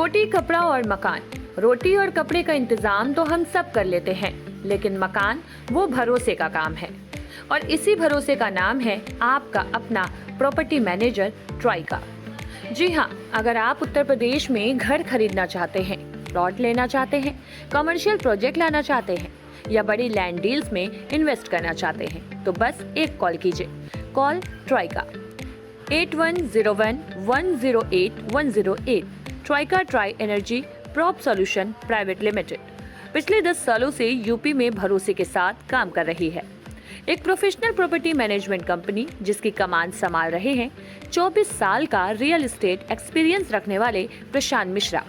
रोटी, कपड़ा और मकान। रोटी और कपड़े का इंतजाम तो हम सब कर लेते हैं, लेकिन मकान वो भरोसे का काम है। और इसी भरोसे का नाम है आपका अपना प्रॉपर्टी मैनेजर ट्राइका। जी हाँ, अगर आप उत्तर प्रदेश में घर खरीदना चाहते हैं, प्लॉट लेना चाहते हैं, कमर्शियल प्रोजेक्ट लाना चाहते हैं या बड़ी लैंड डील्स में इन्वेस्ट करना चाहते हैं, तो बस एक कॉल कीजिए। Call Trika 8101108108। Trika tri energy prop solution private limited पिछले 10 सालों से यूपी में भरोसे के साथ काम कर रही है। एक प्रोफेशनल प्रॉपर्टी मैनेजमेंट कंपनी जिसकी कमान संभाल रहे हैं 24 साल का रियल एस्टेट एक्सपीरियंस रखने वाले प्रशांत मिश्रा।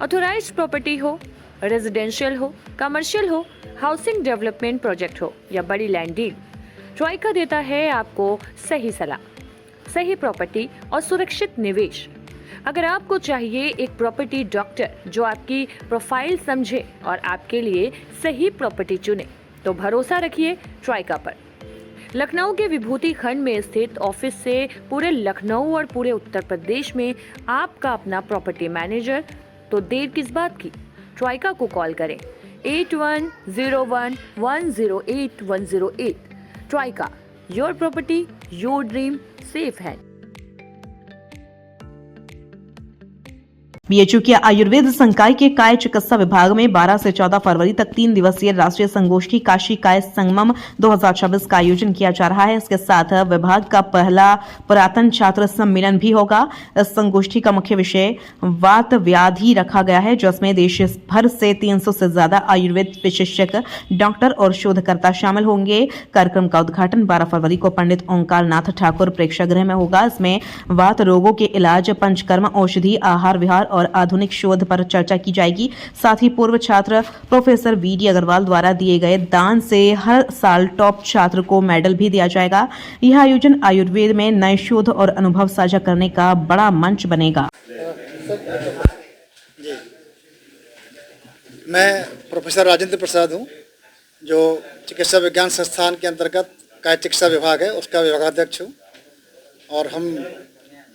ऑथोराइज्ड प्रॉपर्टी हो, रेजिडेंशियल हो, कमर्शियल हो, हाउसिंग डेवलपमेंट प्रोजेक्ट हो या बड़ी लैंड डील, ट्राइका देता है आपको सही सलाह, सही प्रॉपर्टी और सुरक्षित निवेश। अगर आपको चाहिए एक प्रॉपर्टी डॉक्टर जो आपकी प्रोफाइल समझे और आपके लिए सही प्रॉपर्टी चुने, तो भरोसा रखिए ट्राइका पर। लखनऊ के विभूति खंड में स्थित ऑफिस से पूरे लखनऊ और पूरे उत्तर प्रदेश में आपका अपना प्रॉपर्टी मैनेजर, तो देर किस बात की, ट्राइका को कॉल करें 8101108108। Trika, your property your dream safe है। बीएचयू के आयुर्वेद संकाय के काय चिकित्सा विभाग में 12 से 14 फरवरी तक 3 दिवसीय राष्ट्रीय संगोष्ठी काशी काय संगमम 2026 का आयोजन किया जा रहा है। इसके साथ विभाग का पहला पुरातन छात्र सम्मेलन भी होगा। इस संगोष्ठी का मुख्य विषय वात व्याधि रखा गया है, जिसमें देश भर से 300 से ज्यादा आयुर्वेद विशेषज्ञ, डॉक्टर और शोधकर्ता शामिल होंगे। कार्यक्रम का उद्घाटन 12 फरवरी को पंडित ओंकार नाथ ठाकुर प्रेक्षागृह में होगा। इसमें वात रोगों के इलाज, पंचकर्म, औषधि, आहार विहार और आधुनिक शोध पर चर्चा की जाएगी। साथ ही पूर्व छात्र प्रोफेसर वीडी अग्रवाल द्वारा दिए गए दान से हर साल टॉप छात्र को मेडल भी दिया जाएगा। यह आयोजन आयुर्वेद में नए शोध और अनुभव साझा करने का बड़ा मंच बनेगा। जी, मैं प्रोफेसर राजेंद्र प्रसाद हूं, जो चिकित्सा विज्ञान संस्थान के अंतर्गत काय चिकित्सा विभाग है उसका विभागाध्यक्ष हूं। और हम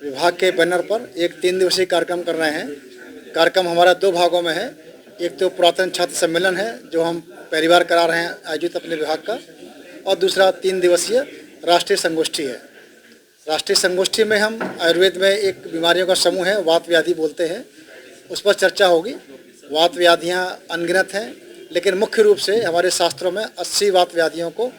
विभाग के बैनर पर एक 3 दिवसीय कार्यक्रम कर रहे हैं। कार्यक्रम हमारा 2 भागों में है। एक तो पुरातन छात्र सम्मेलन है जो हम पहली बार करा रहे हैं आयोजित अपने विभाग का, और दूसरा 3 दिवसीय राष्ट्रीय संगोष्ठी है। राष्ट्रीय संगोष्ठी में हम आयुर्वेद में एक बीमारियों का समूह है, वात व्याधि बोलते हैं, उस पर चर्चा होगी। वात व्याधियाँ अनगिनत हैं, लेकिन मुख्य रूप से हमारे शास्त्रों में 80 वात व्याधियों को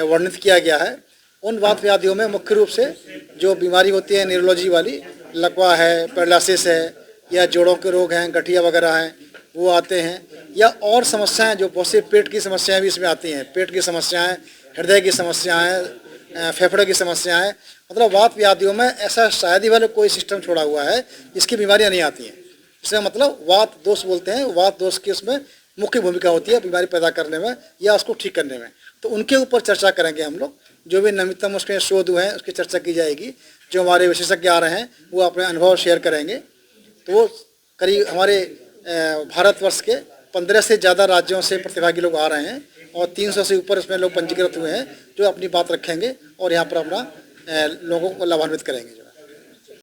वर्णित किया गया है। उन वात व्याधियों में मुख्य रूप से जो बीमारी होती है न्यूरोलॉजी वाली, लकवा है, पैरालिसिस है, या जोड़ों के रोग हैं, गठिया वगैरह हैं, वो आते हैं। या और समस्याएं जो बहुत सी पेट की समस्याएं भी इसमें आती हैं, पेट की समस्याएं, हृदय की समस्याएं, फेफड़े की समस्याएं। मतलब वात व्याधियों में ऐसा शायद ही वाले कोई सिस्टम छोड़ा हुआ है जिसकी बीमारियाँ नहीं आती हैं। इसमें मतलब वात दोष बोलते हैं, वात दोष की उसमें मुख्य भूमिका होती है बीमारी पैदा करने में या उसको ठीक करने में। तो उनके ऊपर चर्चा करेंगे हम लोग। जो भी नवीनतम उसके शोध हुए हैं उसकी चर्चा की जाएगी। जो हमारे विशेषज्ञ आ रहे हैं वो अपने अनुभव शेयर करेंगे। तो वो करीब हमारे भारतवर्ष के 15 से ज़्यादा राज्यों से प्रतिभागी लोग आ रहे हैं और 300 से ऊपर इसमें लोग पंजीकृत हुए हैं जो अपनी बात रखेंगे और यहाँ पर अपना लोगों को लाभान्वित करेंगे।